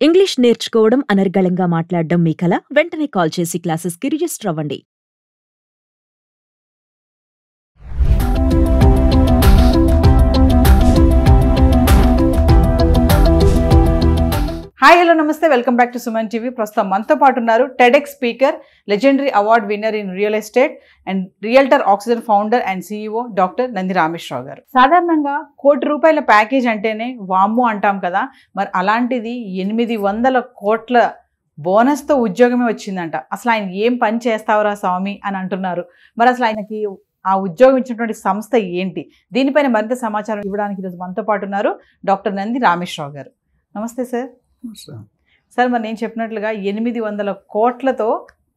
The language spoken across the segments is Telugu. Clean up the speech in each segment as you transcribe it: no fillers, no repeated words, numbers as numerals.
ఇంగ్లీష్ నేర్చుకోవడం, అనర్గళంగా మాట్లాడడం మీ కల? వెంటనే కాల్ చేసి క్లాసెస్‌కి రిజిస్టర్ అవ్వండి. హాయ్ హలో నమస్తే, welcome back to Suman TV. ప్రస్తుతం మనతో పాటు ఉన్నారు TEDx speaker, legendary award winner in real estate and realtor oxygen founder and CEO doctor Nandi Rameshwar Rao గారు. సాధారణంగా ₹1,00,00,000 ప్యాకేజ్ అంటేనే వామ్మో అంటాం కదా. మరి అలాంటిది 800 కోట్ల బోనస్తో ఉద్యోగమే వచ్చిందంట. అసలు ఆయన ఏం పని చేస్తావరా స్వామి అని అంటున్నారు. మరి అసలు ఆయనకి ఆ ఉద్యోగం ఇచ్చినటువంటి సంస్థ ఏంటి? దీనిపైన మరింత సమాచారం ఇవ్వడానికి ఈరోజు మనతో పాటు ఉన్నారు డాక్టర్ నంది రామేశ్వరరావు గారు. నమస్తే సార్. సార్, మరి నేను చెప్పినట్లుగా 800 కోట్లతో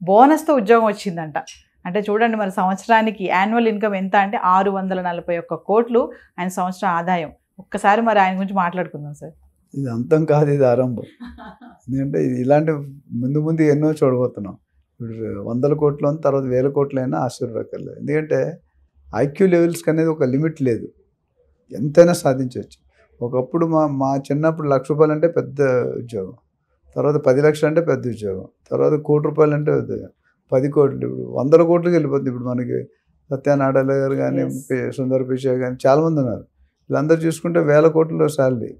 బోనస్తో ఉద్యోగం వచ్చిందంట. అంటే చూడండి, మరి సంవత్సరానికి యాన్యువల్ ఇన్కమ్ ఎంత అంటే 641 కోట్లు ఆయన సంవత్సరం ఆదాయం. ఒక్కసారి మరి ఆయన గురించి మాట్లాడుకుందాం సార్. ఇది అంతం కాదు, ఇది ఆరంభం. ఎందుకంటే ఇది ఇలాంటి ముందు ముందు ఎన్నో చూడబోతున్నాం. ఇప్పుడు 100 కోట్లు అని తర్వాత 1000 కోట్లు అయినా ఆశ్చర్యపడలేదు. ఎందుకంటే ఐక్యూ లెవెల్స్కి అనేది ఒక లిమిట్ లేదు, ఎంతైనా సాధించవచ్చు. ఒకప్పుడు మా చిన్నప్పుడు ₹1,00,000 అంటే పెద్ద ఉద్యోగం, తర్వాత 10 లక్షలు అంటే పెద్ద ఉద్యోగం, తర్వాత ₹1,00,00,000 అంటే పెద్ద 10 కోట్లు, ఇప్పుడు 100 కోట్లకి వెళ్ళిపోతుంది. ఇప్పుడు మనకి సత్యనారాయణ గారు కానీ, సుందర్ పిచాయ్ కానీ చాలామంది ఉన్నారు. వీళ్ళందరూ చూసుకుంటే 1000 కోట్ల శాలరీ.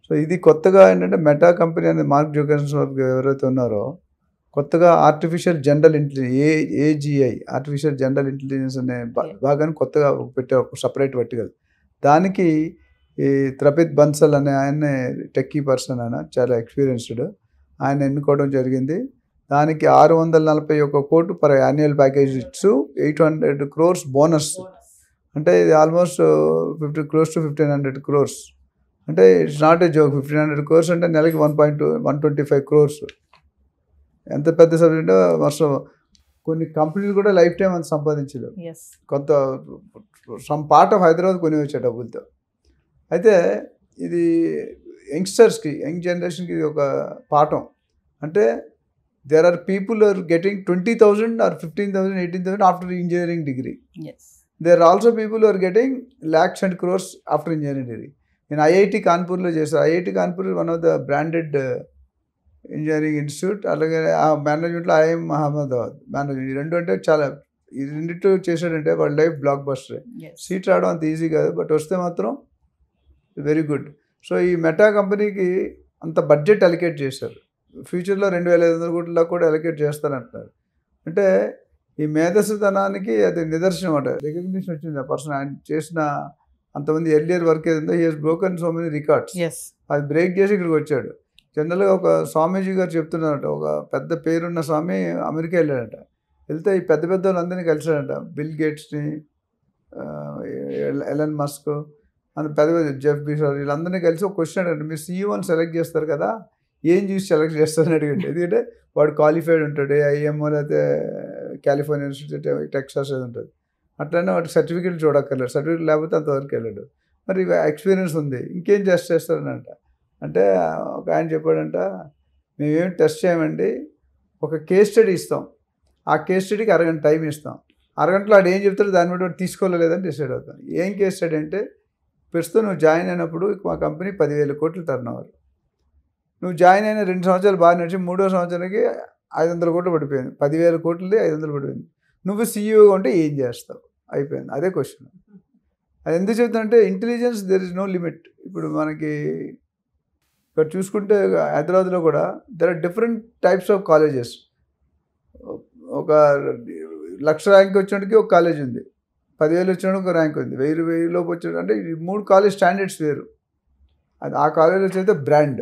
సో ఇది కొత్తగా ఏంటంటే మెటా కంపెనీ అనేది మార్క్ జుకర్బర్గ్ ఎవరైతే ఉన్నారో కొత్తగా artificial general intelligence AGI artificial general intelligence అనే భాగాన్ని కొత్తగా పెట్టే ఒక సపరేట్ వర్టికల్. దానికి ఈ త్రపిత్ బన్సల్ అనే ఆయన్నే టెక్కీ పర్సన్, ఆయన చాలా ఎక్స్పీరియన్స్డ్, ఆయన ఎన్నుకోవడం జరిగింది. దానికి 641 కోట్లు పర్ యాన్యువల్ ప్యాకేజ్ ఇచ్చు 800 crores బోనస్. అంటే ఇది ఆల్మోస్ట్ 50 close to 1,500 crores. అంటే it's not a joke. 1,500 crores అంటే నెలకి 125 crores. ఎంత పెద్ద సబ్జెక్ట్. వర్షం కొన్ని కంపెనీలు కూడా లైఫ్ టైం అంత సంపాదించలేవు. కొంత సమ్ పార్ట్ ఆఫ్ హైదరాబాద్ కొని వచ్చే డబ్బులతో. అయితే ఇది యంగ్స్టర్స్కి, యంగ్ జనరేషన్కి ఇది ఒక పాఠం. అంటే there are people are getting 20,000 or 15,000, 18,000 after engineering degree. There are also people are getting lakhs and crores after engineering degree. నేను IIT కాన్పూర్లో చేశాను. IIT Kanpur one of the branded engineering institute. అలాగే ఆ మేనేజ్మెంట్లో IIM అహ్మదాబాద్ మేనేజ్మెంట్. ఈ రెండు అంటే చాలా, ఈ రెండింటి చేశాడంటే వాళ్ళ లైఫ్ బ్లాక్ బస్టర్. సీట్ రావడం అంత ఈజీ కాదు, బట్ వస్తే మాత్రం వెరీ గుడ్. సో ఈ మెటా కంపెనీకి అంత బడ్జెట్ అలికేట్ చేశారు. ఫ్యూచర్లో 2,500 కోట్ల కూడా అలికేట్ చేస్తారంటున్నారు. అంటే ఈ మేధస్సుతనానికి అది నిదర్శనం అంట. రికగ్నిషన్ వచ్చింది ఆ పర్సన్. ఆయన చేసిన అంతమంది ఎర్లియర్ వర్క్ ఏదైందో he has broken so many records. అది బ్రేక్ చేసి ఇక్కడికి వచ్చాడు. జనరల్గా ఒక స్వామీజీ గారు చెప్తున్నారట, ఒక పెద్ద పేరున్న స్వామి అమెరికా వెళ్ళాడట. వెళ్తే ఈ పెద్ద పెద్ద వాళ్ళందరినీ కలిసాడట. బిల్ గేట్స్ని, ఎలన్ మస్క్, అంత పెద్ద పెద్ద జెఫ్ బీజోస్, వీళ్ళందరినీ కలిసి ఒక క్వశ్చన్ అడిగాడు. మీరు CEOని సెలెక్ట్ చేస్తారు కదా, ఏం చూసి సెలెక్ట్ చేస్తారని అడిగాడు. ఎందుకంటే వాడు క్వాలిఫైడ్ ఉంటాడు, IIM లేకపోతే కాలిఫోర్నియా ఇన్స్టిట్యూట్, టెక్సాస్ ఏది ఉంటుంది. అట్లనే వాడికి సర్టిఫికేట్ చూడక్కర్లేదు. సర్టిఫికేట్ లేకపోతే అంతవరకు వెళ్ళాడు. మరి ఎక్స్పీరియన్స్ ఉంది, ఇంకేం టెస్ట్ చేస్తారనంట. అంటే ఒక ఆయన చెప్పాడంట, మేమేం టెస్ట్ చేయమండి, ఒక కేస్ స్టడీ ఇస్తాం, ఆ కేస్ స్టడీకి అరగంట టైం ఇస్తాం, అరగంటలో వాడు ఏం చెప్తాడో దాన్ని బట్టి తీసుకోలేదని డిసైడ్ అవుతాం. ఏం కేస్ స్టడీ అంటే, ప్రస్తుతం నువ్వు జాయిన్ అయినప్పుడు మా కంపెనీ 10,000 కోట్లు టర్నోవర్. నువ్వు జాయిన్ అయిన 2 సంవత్సరాలు బాగా నడిచి 3వ సంవత్సరానికి 500 కోట్లు పడిపోయింది. 10,000 కోట్లది 500 పడిపోయింది. నువ్వు CEOగా ఉంటే ఏం చేస్తావు? అయిపోయింది. అదే క్వశ్చన్. అది ఎందుకు చెప్తానంటే intelligence there is no limit. ఇప్పుడు మనకి ఇక్కడ చూసుకుంటే హైదరాబాద్లో కూడా there are different types of colleges. ఒక 1,00,000 ర్యాంక్ వచ్చినట్టుకి ఒక కాలేజ్ ఉంది, 10,000 వచ్చినప్పుడు ఒక ర్యాంక్ ఉంది, 1,000 లోపు వచ్చాడు. అంటే ఈ 3 కాలేజ్ స్టాండర్డ్స్ వేరు. అది ఆ కాలేజీలో చదివితే బ్రాండ్,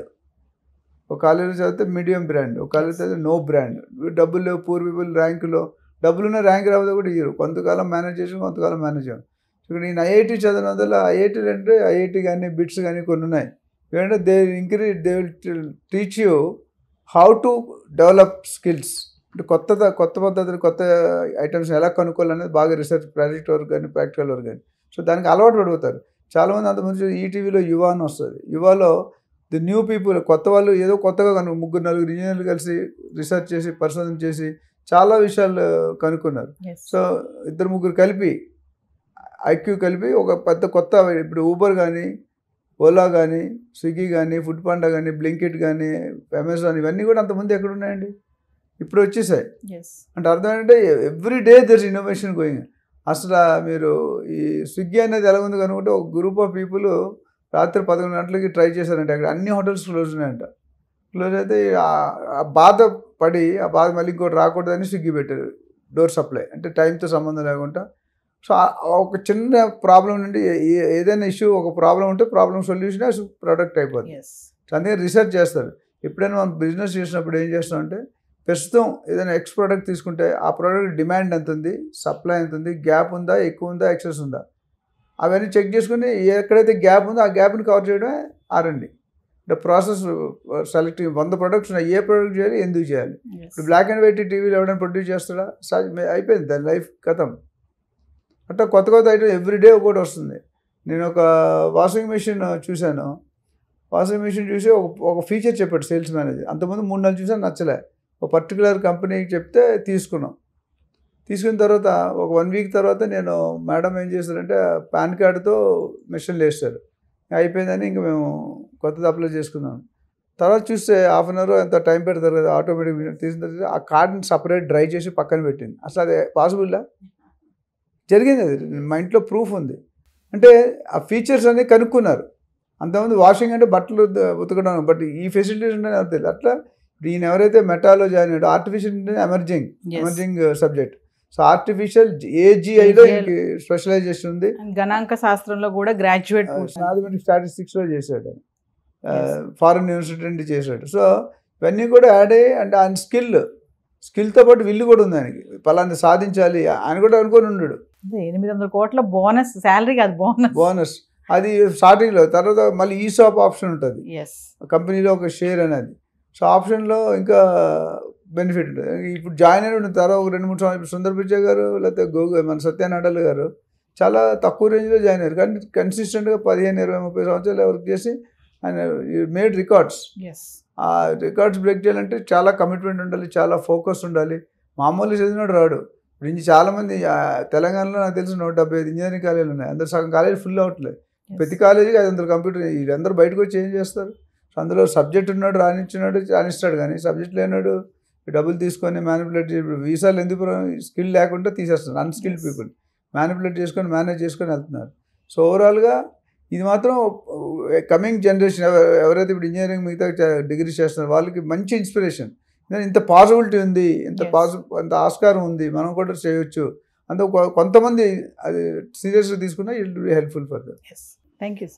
ఒక కాలేజీలో చదివితే మీడియం బ్రాండ్, ఒక కాలేజీ చదివితే నో బ్రాండ్. డబ్బులు లేవు, పూర్ పీపుల్ ర్యాంకులో డబ్బులున్న ర్యాంక్ రాకపోతే కూడా ఇయ్యరు. కొంతకాలం మేనేజ్ చేసి కొంతకాలం మేనేజ్ చేయాలి. ఇక్కడ నేను IIT చదివిన వల్ల IITలు అంటే IIT కానీ బిట్స్ కానీ కొన్ని ఉన్నాయి. ఏంటంటే they will teach you how to develop skills. అంటే కొత్త పద్ధతులు, కొత్త ఐటమ్స్ ఎలా కనుక్కోవాలనేది బాగా రీసెర్చ్, ప్రాజెక్ట్ వర్క్ కానీ ప్రాక్టికల్ వర్క్ కానీ. సో దానికి అలవాటు పడిపోతారు చాలామంది. అంతమంది ఈటీవీలో యువా అని వస్తుంది. యువాలో ది న్యూ పీపుల్, కొత్త వాళ్ళు ఏదో కొత్తగా 3-4 ఇంజనీర్లు కలిసి రీసెర్చ్ చేసి పరిశోధన చేసి చాలా విషయాలు కనుక్కున్నారు. సో 2-3 కలిపి IQ కలిపి ఒక పెద్ద కొత్త, ఇప్పుడు ఊబర్ కానీ ఓలా కానీ, స్విగ్గీ కానీ, ఫుడ్ పాండా కానీ, బ్లింకిట్ కానీ, అమెజాన్ ఇవన్నీ కూడా అంతకుముందు ఎక్కడ ఉన్నాయండి, ఇప్పుడు వచ్చేసాయి. అంటే అర్థం ఏంటంటే every day there is innovation going. అసలు మీరు ఈ స్విగ్గీ అనేది ఎలా ఉంది కనుకుంటే ఒక గ్రూప్ ఆఫ్ పీపుల్ రాత్రి 11 గంటలకి ట్రై చేశారంటే అక్కడ అన్ని హోటల్స్ క్లోజ్ ఉన్నాయంట. క్లోజ్ అయితే ఆ బాధ పడి ఆ బాధ మళ్ళీ ఇంకోటి రాకూడదని స్విగ్గీ పెట్టారు, డోర్ సప్లై అంటే టైంతో సంబంధం లేకుండా. సో ఒక చిన్న ప్రాబ్లం నుండి ఏదైనా ఇష్యూ ఒక ప్రాబ్లం ఉంటే ప్రాబ్లం సొల్యూషన్ ప్రొడక్ట్ అయిపోతుంది. సో అందుకే రీసెర్చ్ చేస్తారు. ఎప్పుడైనా మనం బిజినెస్ చేసినప్పుడు ఏం చేస్తామంటే ప్రస్తుతం ఏదైనా ఎక్స్ ప్రోడక్ట్ తీసుకుంటే ఆ ప్రోడక్ట్ డిమాండ్ ఎంత ఉంది, సప్లై ఎంత ఉంది, గ్యాప్ ఉందా, ఎక్కువ ఉందా, ఎక్సెస్ ఉందా, అవన్నీ చెక్ చేసుకుని ఎక్కడైతే గ్యాప్ ఉందో ఆ గ్యాప్ని కవర్ చేయడమే R&D. అంటే ప్రాసెస్ సెలెక్టింగ్ 100 ప్రొడక్ట్స్ ఉన్నాయి, ఏ ప్రోడక్ట్ చేయాలి, ఎందుకు చేయాలి. ఇప్పుడు బ్లాక్ అండ్ వైట్ టీవీలో ఎవరైనా ప్రొడ్యూస్ చేస్తాడా, అయిపోయింది దాని లైఫ్ కథం. అంటే కొత్త కొత్త ఐటమ్ ఎవ్రీడే ఒకటి వస్తుంది. నేను ఒక వాషింగ్ మెషిన్ చూశాను, వాషింగ్ మెషిన్ చూసి ఒక ఫీచర్ చెప్పాడు సేల్స్ మేనేజర్. అంతకుముందు 3 నెలలు చూసాను, నచ్చలే. ఒక పర్టికులర్ కంపెనీకి చెప్తే తీసుకున్నాం. తీసుకున్న తర్వాత ఒక 1 వీక్ తర్వాత నేను మేడం ఏం చేశారంటే పాన్ కార్డుతో మెషిన్లు వేస్తారు, అయిపోయిందని ఇంక మేము కొత్తది అప్లై చేసుకున్నాం. తర్వాత చూస్తే హాఫ్ అన్ అవర్ ఎంత టైం పెడతారు కదా, ఆటోమేటిక్ తీసిన తర్వాత ఆ కార్డుని సపరేట్ డ్రై చేసి పక్కన పెట్టింది. అసలు అది పాసిబుల్లా జరిగింది, అది మా ఇంట్లో ప్రూఫ్ ఉంది. అంటే ఆ ఫీచర్స్ అన్నీ కనుక్కున్నారు. అంతమంది వాషింగ్ అంటే బట్టలు ఉతకడం, బట్ ఈ ఫెసిలిటీస్ ఉంటాయని నాకు తెలియదు. అట్లా ఈయన ఎవరైతే మెటాలో జాయిన్ అయ్యాడో artificial emerging subject. So artificial AGIలో స్పెషలైజేషన్ ఉంది. గణాంక శాస్త్రంలో కూడా గ్రాడ్యుయేట్, మ్యాథమెటిక్స్ స్టాటిస్టిక్స్లో చేశాడు, ఫారెన్ యూనివర్సిటీ నుండి చేశాడు. సో ఇవన్నీ కూడా యాడ్ అయ్యి అంటే ఆయన స్కిల్తో పాటు విల్లు కూడా ఉంది ఆయనకి, పలాంటి సాధించాలి ఆయన కూడా అనుకొని ఉన్నాడు. 800 కోట్ల బోనస్, శాలరీ కాదు బోనస్ అది స్టార్టింగ్లో. తర్వాత మళ్ళీ ఈసాప్ ఆప్షన్ ఉంటుంది కంపెనీలో, ఒక షేర్ అనేది. సో ఆప్షన్లో ఇంకా బెనిఫిట్ ఉంటుంది. ఇప్పుడు జాయిన్ అయిన తర్వాత ఒక 2-3 సంవత్సరాలు సుందర్ పిచ్చై గారు లేకపోతే మన సత్యనారాయణ గారు చాలా తక్కువ రేంజ్లో జాయిన్ అయ్యారు, కానీ కన్సిస్టెంట్గా 15, 20, 30 సంవత్సరాలు వర్క్ చేసి ఆయన మేడ్ రికార్డ్స్. ఆ రికార్డ్స్ బ్రేక్ చేయాలంటే చాలా కమిట్మెంట్ ఉండాలి, చాలా ఫోకస్ ఉండాలి. మామూలు చదివినాడు రాడు. ఇప్పుడు ఇంక చాలామంది తెలంగాణలో నాకు తెలిసి 175 ఇంజనీరింగ్ కాలేజీలు ఉన్నాయి, అందరు సగం కాలేజీ ఫుల్ అవట్లేదు. ప్రతి కాలేజీకి 500 కంప్యూటర్. వీళ్ళందరూ బయటకు వచ్చి ఏం చేస్తారు, అందులో సబ్జెక్ట్ ఉన్నాడు రాణిస్తాడు, కానీ సబ్జెక్ట్ లేనాడు డబ్బులు తీసుకొని మ్యానిపులేట్ చేసి వీసాలు ఎందుకు స్కిల్ లేకుండా తీసేస్తున్నారు. అన్స్కిల్డ్ పీపుల్ మ్యానిపులేట్ చేసుకొని మేనేజ్ చేసుకొని వెళ్తున్నారు. సో ఓవరాల్గా ఇది మాత్రం కమింగ్ జనరేషన్ ఎవరైతే ఇప్పుడు ఇంజనీరింగ్ మిగతా డిగ్రీ చేస్తున్నారు వాళ్ళకి మంచి ఇన్స్పిరేషన్. ఇంత పాసిబిలిటీ ఉంది, అంత ఆస్కారం ఉంది, మనం కూడా చేయొచ్చు. అంత కొంతమంది అది సీరియస్గా తీసుకున్నా it will be helpful for them. Thank you.